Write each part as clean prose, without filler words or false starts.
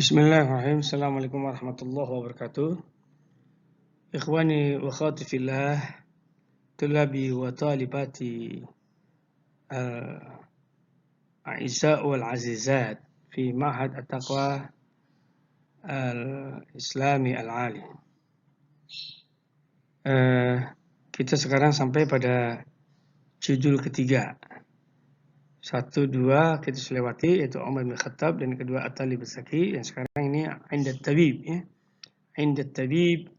Bismillahirrahmanirrahim. Assalamualaikum warahmatullahi wabarakatuh. Ikhwani wa akhwati fillah, tulabi wa talibati al-a'izza wal azizat fi Ma'had At-Taqwa al-Islami al-Ali. Kita sekarang sampai pada judul ketiga. 1, 2 kita sudah lewati, yaitu Umar bin Khattab, dan kedua At-Talib As-Saki, dan sekarang ini Indat Tabib, ya. Indat Tabib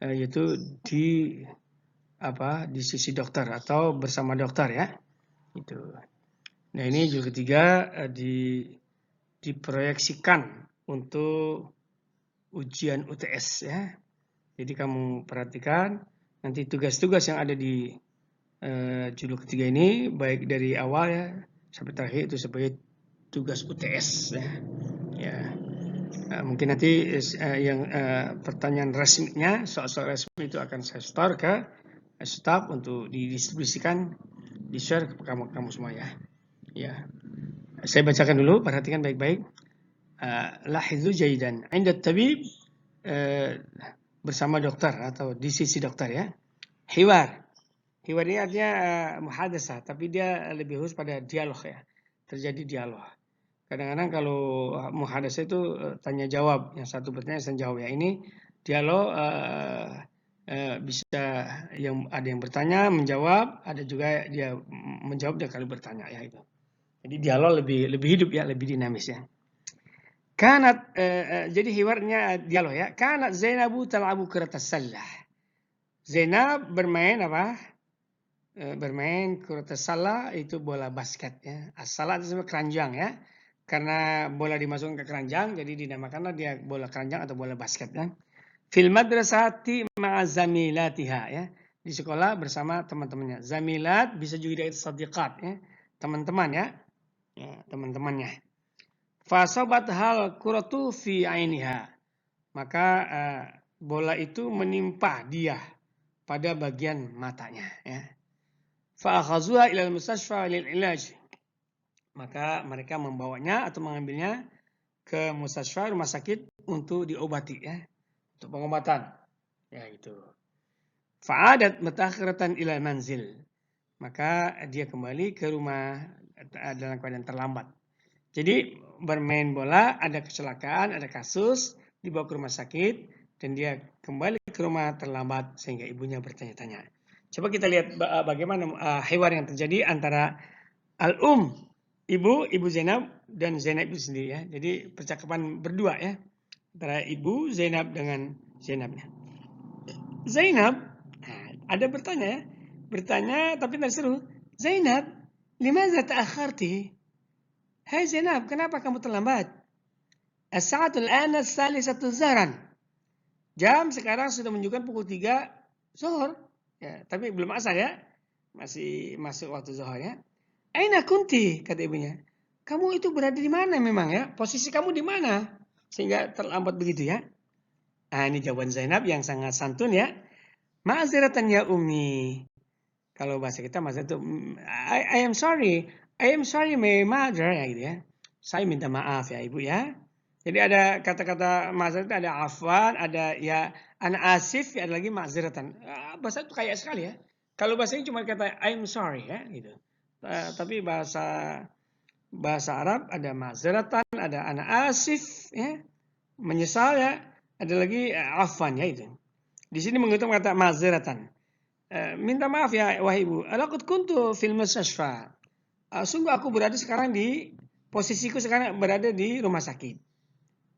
yaitu di sisi dokter atau bersama dokter, ya. Itu. Nah, ini judul ketiga diproyeksikan untuk ujian UTS, ya. Jadi kamu perhatikan nanti tugas-tugas yang ada di judul ketiga ini, baik dari awal ya sampai terakhir, itu sebagai tugas UTS, ya. Ya. Mungkin nanti yang pertanyaan resminya, soal-soal resmi itu akan saya store ke staff untuk didistribusikan, di-share ke kamu semua, ya. Ya. Saya bacakan dulu, perhatikan baik-baik. Lahidhu jaidan. Indat tabib, bersama dokter atau di sisi dokter, ya. Hiwar. Hiwar ini artinya muhadasah, tapi dia lebih khusus pada dialog, ya. Terjadi dialog. Kadang-kadang kalau muhadasah itu tanya jawab, yang satu bertanya, yang jawab, ya. Ini dialog bisa ada yang bertanya menjawab, ada juga dia menjawab dia kali bertanya, ya, itu. Jadi dialog lebih hidup, ya, lebih dinamis, ya. Kanat jadi hiwarnya dialog, ya. Kanat Zainabu tal'abu kuratas sallah. Zainab bermain apa? Bermain kuratas sallah, itu bola basket, ya. As-salah itu keranjang, ya. Karena bola dimasukkan ke keranjang, jadi dinamakanlah dia bola keranjang atau bola basket, ya. Fil madrasati ma'a zamilatiha, ya. Di sekolah bersama teman-temannya. Zamilat bisa juga dari sadiqat, ya. Teman-teman, ya. Ya, teman-temannya. Fasabat hal kuratu fi ainiha. Maka bola itu menimpa dia pada bagian matanya, ya. Fa'akhazuha ilal mustashfa lil ilaj. Maka mereka membawanya atau mengambilnya ke mustashfa, rumah sakit, untuk diobati, ya. Untuk pengobatan. Ya, itu. Fa'adat mutakhiratan ilal manzil. Maka dia kembali ke rumah dalam keadaan terlambat. Jadi bermain bola, ada kecelakaan, ada kasus, dibawa ke rumah sakit, dan dia kembali ke rumah terlambat sehingga ibunya bertanya-tanya. Coba kita lihat bagaimana hewan yang terjadi antara ibu Zainab dan Zainab itu sendiri, ya. Jadi percakapan berdua, ya, antara ibu Zainab dengan Zainabnya. Zainab ada bertanya, ya. Bertanya tapi tidak seru. Zainab, limadza ta'akharti? Hai Zainab, kenapa kamu terlambat? As-sa'atul ana as-salisatu zahran. Jam sekarang sudah menunjukkan pukul 3 zuhur. Ya, tapi belum asar, ya. Masih masuk waktu zuhur, ya. Aina kunti, kata ibunya. Kamu itu berada di mana memang, ya? Posisi kamu di mana sehingga terlambat begitu, ya? Nah, ini jawaban Zainab yang sangat santun, ya. Ma'aziratan ya ummi. Kalau bahasa kita ma'aziratan itu I am sorry. I am sorry my mother, ya, gitu, ya. Saya minta maaf, ya, ibu, ya. Jadi ada kata-kata ma'aziratan, ada afwan, ada ya ana asif, ada lagi ma'aziratan. Bahasa itu kaya sekali, ya. Kalau bahasa ini cuma kata I am sorry, ya, gitu. Tapi bahasa Arab ada ma'aziratan, ada ana asif, ya, menyesal, ya. Ada lagi afwan, ya, itu. Di sini menggunakan kata ma'aziratan. Minta maaf, ya, wahai ibu. Laqad kuntu fil mustashfa. Sungguh aku berada sekarang posisiku sekarang berada di rumah sakit.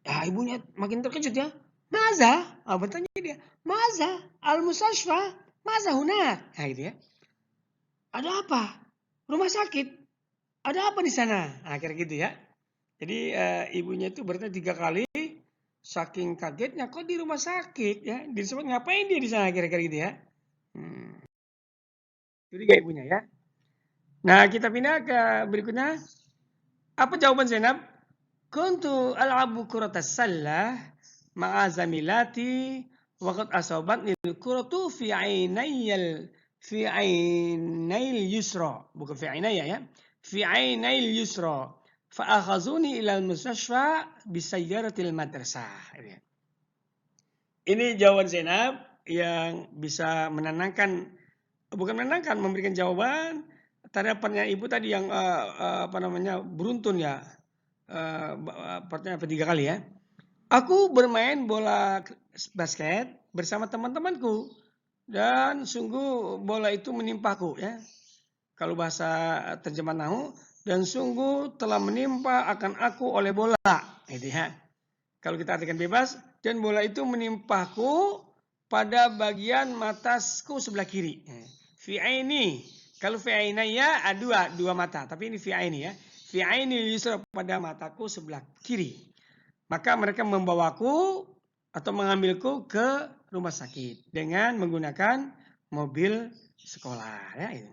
Ya, ibunya makin terkejut, ya. Maza? Bertanya dia. Maza? Al-mustashfa? Maza hunak? Nah, gitu, ya. Ada apa? Rumah sakit? Ada apa di sana? Kira gitu, ya. Jadi ibunya itu bertanya 3 kali. Saking kagetnya, kok di rumah sakit, ya. Disebut ngapain dia di sana, kira-kira gitu, ya. Curiga ibunya, ya. Nah, kita pindah ke berikutnya. Apa jawaban Zainab? Kuntu al'abu kuratas sallah ma'a zamilati wa qad asabatni al-kuratu fi ainayil yusra. Bukan fi ainaya, ya. Fi ainayil yusra. Fa'akhazuni ilal mustashfa bisayyaratil madrasah. Ini jawaban Zainab yang bisa menenangkan, bukan menenangkan, memberikan jawaban tanggapannya ibu tadi yang beruntun ya. Pertanyaan ketiga kali ya. Aku bermain bola basket bersama teman-temanku dan sungguh bola itu menimpaku ya. Kalau bahasa terjemah nahu, dan sungguh telah menimpa akan aku oleh bola, gitu ya. Kalau kita artikan bebas, dan bola itu menimpaku pada bagian mataku sebelah kiri. Fi aini, kalau fi ainaya dua mata, tapi ini fi aini ya. Fi aini yusra, pada mataku sebelah kiri. Maka mereka membawaku atau mengambilku ke rumah sakit dengan menggunakan mobil sekolah. Ya, itu.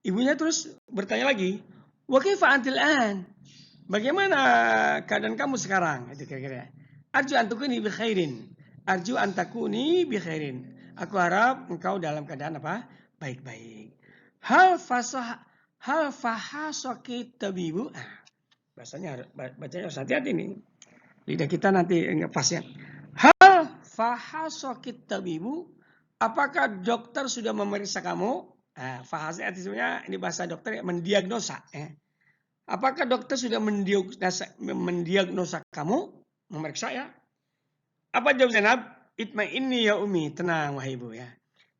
Ibunya terus bertanya lagi, wa kaifa antil an? Bagaimana keadaan kamu sekarang? Itu kira-kira. Arju antakuni bi khairin. Arju antakuni bi khairin. Aku harap engkau dalam keadaan apa? Baik-baik. Hal fahasaki tabibu. Bahasanya bacanya harus hati-hati nih. Lidah kita nanti enggak pas ya. Hal fahasaki tabibu. Apakah dokter sudah memeriksa kamu? Fahasnya artinya ini bahasa dokter mendiagnosa. Apakah dokter sudah mendiagnosa kamu? Memeriksa ya? Apa jawab Zainab? Itma'inni ya umi. Tenang wahai ibu ya.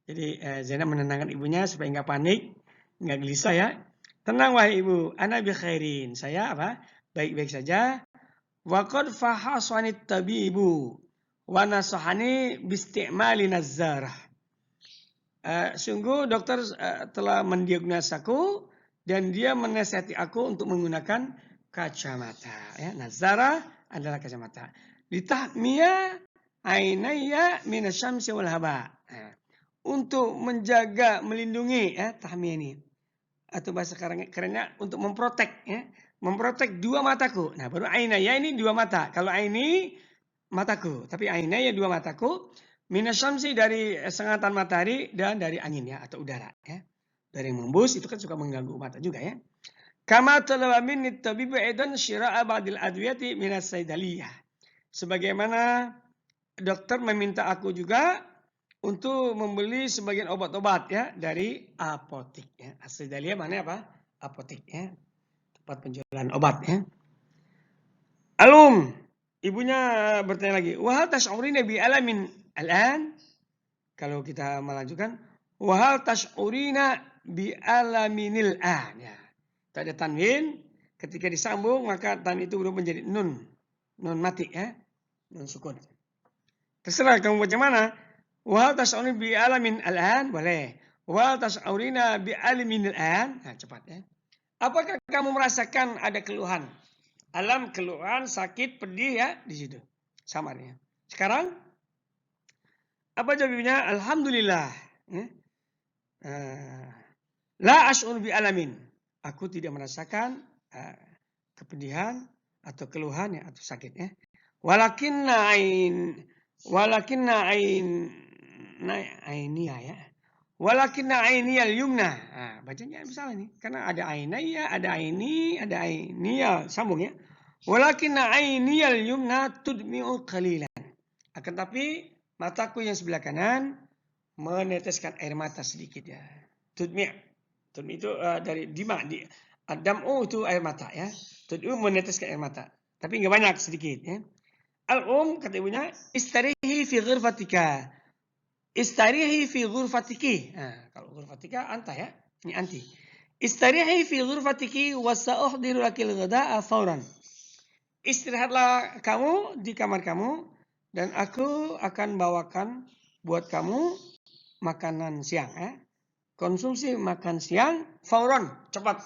Jadi Zainab menenangkan ibunya supaya nggak panik, nggak gelisah ya. Tenang wahai ibu. Ana bi khairin. Saya apa? Baik-baik saja. Wa qad fahasani tabibu wa nasahani bisti'mali nazzarah. Sungguh dokter telah mendiagnosaku dan dia menasihati aku untuk menggunakan kacamata. Ya, nazara adalah kacamata. Litahmiya ainaya minasyamsi wal haba. Untuk menjaga, melindungi ya, tahmiya ini. Atau bahasa kerennya untuk memprotek ya. Memprotek dua mataku. Nah, baru ainaya ini dua mata. Kalau aini mataku, tapi ainaya dua mataku. Minasyamsi dari sengatan matahari dan dari angin ya atau udara ya. Dari membus itu kan suka mengganggu mata juga ya. Kama talaba minni tabibu aidan syira'a ba'dil adwiyati minas saidaliyah. Sebagaimana dokter meminta aku juga untuk membeli sebagian obat-obat ya dari apotik ya. Saidaliyah maknanya apa? Apotik ya. Tempat penjualan obat ya. Alum, ibunya bertanya lagi, "Wa hal tash'urina bi alamin al-an?" Kalau kita melanjutkan, "Wa hal tash'urina bi alaminil an." Ya. Tak ada tanwin, ketika disambung maka tanwin itu berubah menjadi nun. Nun mati ya. Nun sukun. Terserah kamu baca mana. "Wa hal tash'urina bi alamin al-an?" Boleh. "Wa hal tash'urina bi alaminil an?" Nah, cepat ya. Apakah kamu merasakan ada keluhan? Alam, keluhan, sakit, pedih ya di situ. Samarnya. Sekarang apa jawabnya? Alhamdulillah. La ash'ur bi alamin. Aku tidak merasakan kepedihan atau keluhan ya atau sakit ya. Walakinna ainiya ya. Walakinna ainiyal yumna. Bacanya misalnya nih, karena ada ainaya, ada aini, ada ainiyal, sambung ya. Walakinna ainiyal yumna tudmi'u qalilan. Akan tapi mataku yang sebelah kanan meneteskan air mata sedikit ya. Tudmi' itu dari dima, dam'u itu air mata ya. Tudmi'u meneteskan air mata. Tapi enggak banyak, sedikit ya. Kata ibunya, istarihi fi ghurfatika. Istarihi fi ghurfatiki. Kalau ghurfatika anta ya. Ini anti. Istarihi fi ghurfatiki wa sa'uhdiru lakil ghada'a fauran. Istirahatlah kamu di kamar kamu dan aku akan bawakan buat kamu makanan siang ya. Konsumsi makan siang fauran, cepat.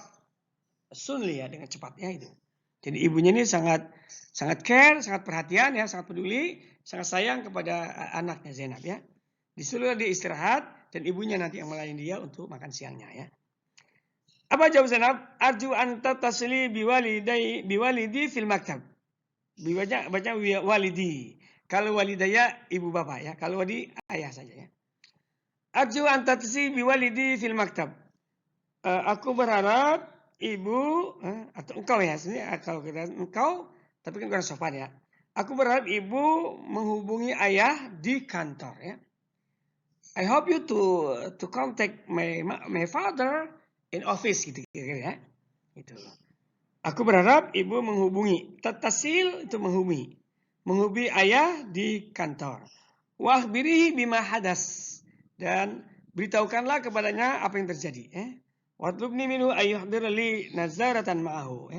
Sunli ya, dengan cepat ya itu. Jadi ibunya ini sangat care, sangat perhatian ya, sangat peduli, sangat sayang kepada anaknya Zainab ya. Disuruh dia istirahat dan ibunya nanti yang melayani dia untuk makan siangnya ya. Apa jawab Zainab? Arju anta tasli biwalidi fil maktab. Baca walidi. Kalau walidaya ibu bapak ya. Kalau wadi ayah saja ya. Arju anta tasli biwalidi fil maktab. Aku berharap ibu atau engkau ya. Sebenarnya kalau kita engkau, tapi kan kurang sopan ya. Aku berharap ibu menghubungi ayah di kantor ya. I hope you to contact my father in office gitu kira-kira ya. Itu. Aku berharap ibu menghubungi. Tattasil itu menghubungi. Menghubungi ayah di kantor. Wahbirihi bima hadas. Dan beritahukanlah kepadanya apa yang terjadi. Watlubni minhu ayyuhdir li nazaratan ma'ahu.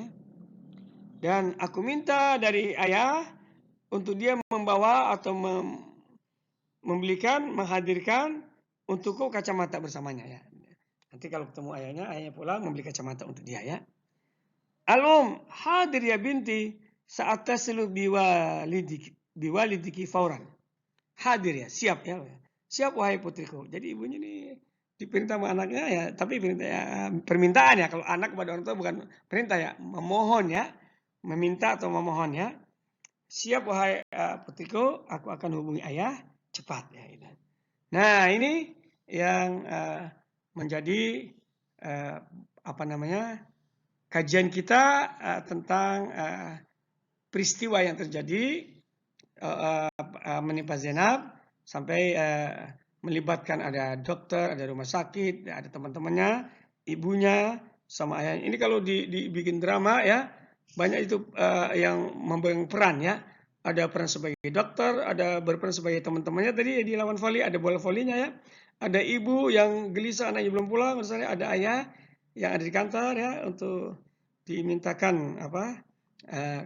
Dan aku minta dari ayah untuk dia membawa atau membelikan, menghadirkan untukku kacamata bersamanya ya. Nanti kalau ketemu ayahnya pulang membeli kacamata untuk dia ya. Hadir ya binti saat tasilu biwalidiki fauran. Hadir ya, siap ya. Siap wahai putriku. Jadi ibunya ini diperintah sama anaknya ya, tapi permintaan ya. Kalau anak kepada orang tua bukan perintah ya, memohon ya, meminta atau memohon ya. Siap wahai putriku, aku akan hubungi ayah cepat ya. Nah ini yang menjadi kajian kita tentang peristiwa yang terjadi menimpa Zainab sampai melibatkan ada dokter, ada rumah sakit, ada teman-temannya, ibunya, sama ayahnya. Ini kalau dibikin drama ya, banyak itu yang memegang peran ya. Ada peran sebagai dokter, ada berperan sebagai teman-temannya tadi di lawan voli, ada bola volinya ya. Ada ibu yang gelisah anaknya belum pulang, misalnya ada ayah yang ada di kantor ya untuk dimintakan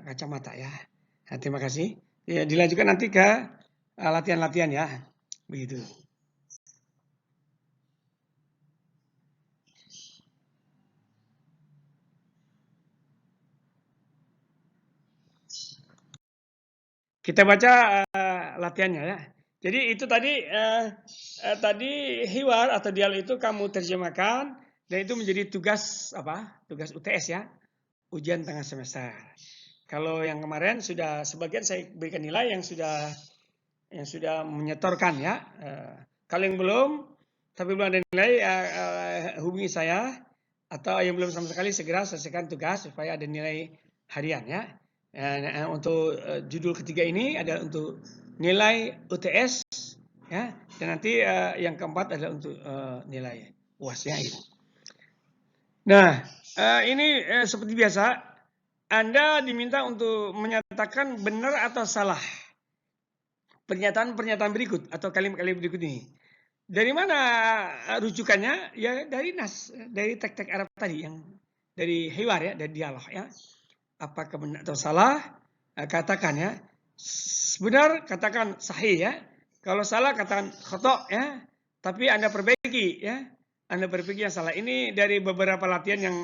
kacamata ya. Nah, terima kasih. Ya, dilanjutkan nanti ke latihan-latihan ya. Begitu. Kita baca latihannya ya. Jadi itu tadi hiwar atau dialog itu kamu terjemahkan dan itu menjadi tugas Tugas UTS ya. Ujian tengah semester. Kalau yang kemarin sudah sebagian saya berikan nilai yang sudah menyetorkan ya. Kalau yang belum tapi belum ada nilai hubungi saya atau yang belum sama sekali segera selesaikan tugas supaya ada nilai harian ya. Untuk judul ketiga ini adalah untuk nilai UTS ya, dan nanti yang keempat adalah untuk nilai UAS ya. Nah, ini seperti biasa Anda diminta untuk menyatakan benar atau salah pernyataan berikut atau kalimat-kalimat berikut ini. Dari mana rujukannya? Ya dari nas, dari teks-teks Arab tadi yang dari hiwar ya, dari dialog ya. Apakah benar atau salah? Katakan ya. Benar katakan sahih ya. Kalau salah katakan khata ya. Tapi Anda perbaiki ya. Anda perbaiki yang salah. Ini dari beberapa latihan yang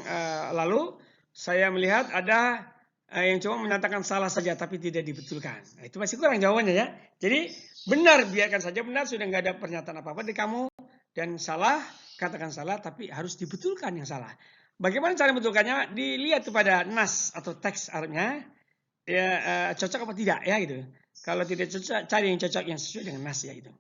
lalu saya melihat ada yang cuma menyatakan salah saja tapi tidak dibetulkan. Nah, itu masih kurang jawabannya ya. Jadi benar, biarkan saja benar, sudah nggak ada pernyataan apa-apa dari kamu. Dan salah, katakan salah tapi harus dibetulkan yang salah. Bagaimana cara membetulkannya? Dilihat kepada nas atau teks Arabnya, ya cocok apa tidak ya gitu. Kalau tidak cocok, cari yang cocok yang sesuai dengan nas ya itu.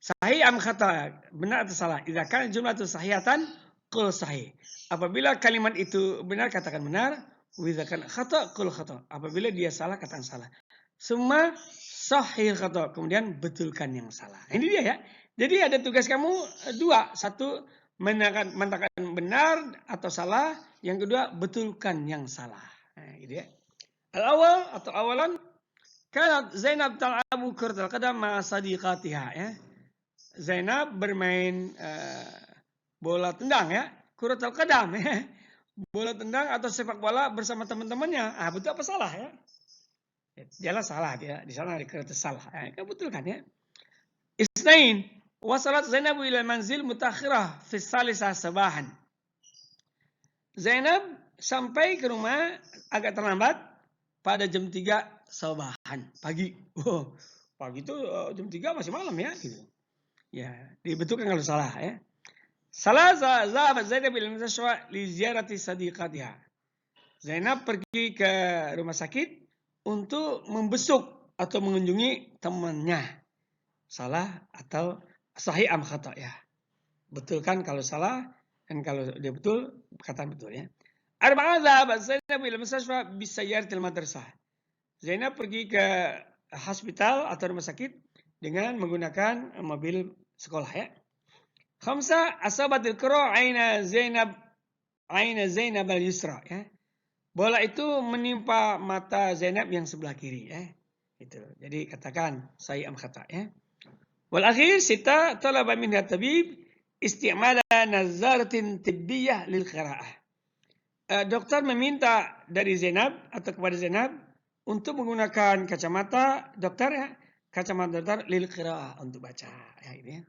Sahih am khata, benar atau salah. Idza kana jumlatu sahihatan qul sahih. Apabila kalimat itu benar katakan benar, wa idza kana khata qul khata. Apabila dia salah katakan salah. Semua sahih khata, kemudian betulkan yang salah. Ini dia ya. Jadi ada tugas kamu dua, satu menyatakan benar atau salah, yang kedua betulkan yang salah. Nah, gitu ya. Al-awwal atau awalan, kanat Zainab tal'abu kurtal qadam ma sadiqatiha ya. Zainab bermain bola tendang ya, kurtal qadam ya. Bola tendang atau sepak bola bersama teman-temannya. Betul apa salah ya? Jelas salah dia, di sana dikata salah. Betul kan ya? Isnain, wasalat Zainab ila manzil mutakhirah fi salisa sabahan. Zainab sampai ke rumah agak terlambat pada jam 3 sabahan, pagi. Pagi itu jam 3 masih malam ya gitu. Ya, dibetulkan kalau salah ya. Salah zahabat Zainab ila mustashfa li ziyarati sadiqatiha. Zainab pergi ke rumah sakit untuk membesuk atau mengunjungi temannya. Salah atau sahih am khata ya. Betul kan kalau salah, dan kalau dia betul, kata betul ya. Arba'a dhahabat Zainab ila mustashfa bisayyaratil madrasah. Zainab pergi ke hospital atau rumah sakit dengan menggunakan mobil sekolah ya. Khamsa asabatil qira aina Zainab al-yusra ya. Bola itu menimpa mata Zainab yang sebelah kiri ya. Itu. Jadi katakan saya am khata ya. Wal akhir sita talaba minha tabib isti'mala nazaratin tibbiyah lil qira'ah. Dokter meminta dari Zainab atau kepada Zainab untuk menggunakan kacamata dokter ya, kacamata dokter lil qira'ah untuk baca ya ini ya.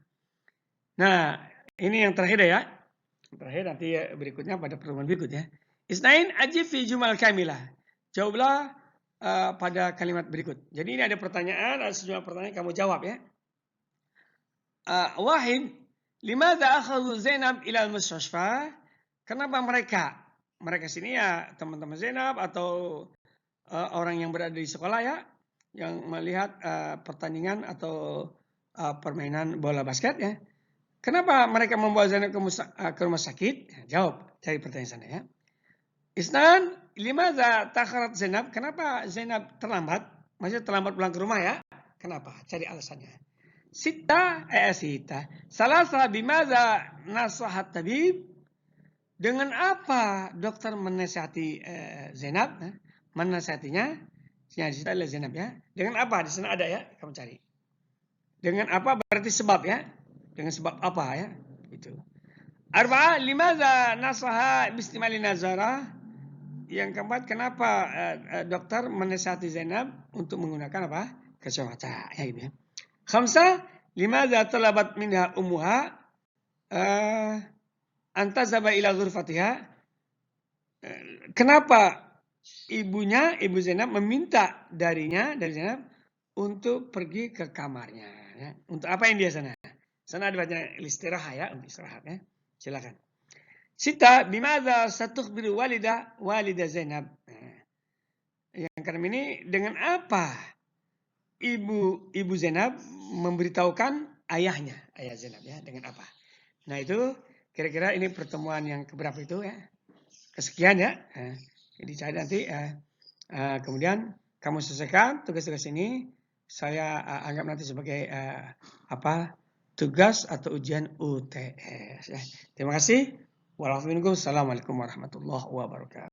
Nah, ini yang terakhir ya. Terakhir nanti berikutnya pada pertemuan berikutnya. Isnain ajib fi jumal kamilah. Jawablah pada kalimat berikut. Jadi ini ada pertanyaan, ada sejumlah pertanyaan kamu jawab ya. Wahid, limadha akhadhu Zainab ila al-mustashfa? Kenapa mereka sini ya teman-teman Zainab atau orang yang berada di sekolah ya, yang melihat pertandingan atau permainan bola basket ya. Kenapa mereka membawa Zainab ke rumah sakit? Jawab dari pertanyaan sana ya. Isnan, limadha takharat Zainab? Kenapa Zainab terlambat? Maksudnya terlambat pulang ke rumah ya? Kenapa? Cari alasannya. Sita. Salasa bimadha nasahat tabib? Dengan apa dokter menasihati Zainab? Menasihatinya? Sita ila Zainab ya. Dengan apa? Di sana ada ya, kamu cari. Dengan apa berarti sebab ya? Dengan sebab apa ya? Itu. Arba'a, limadha nasaha bistimali nazara? Yang keempat, kenapa dokter menasihati Zainab untuk menggunakan apa? Kacamata ya gitu ya. Khamsa, limadha talabat minha ummuha antazaba ila ghurfatiha? Kenapa ibu Zainab meminta dari Zainab untuk pergi ke kamarnya ya. Untuk apa yang dia sana? Sana ada banyak istirahat ya, untuk istirahat ya. Silakan. Sita, bimadha satukhbiru walida Zainab? Yang keenam ini, dengan apa ibu Zainab memberitahukan ayah Zainab ya, dengan apa? Nah itu kira-kira ini pertemuan yang keberapa itu ya? Kesekian ya. Jadi saya nanti kemudian kamu selesaikan tugas-tugas ini, saya anggap nanti sebagai tugas atau ujian UTS ya. Terima kasih. Wassalamualaikum warahmatullahi wabarakatuh.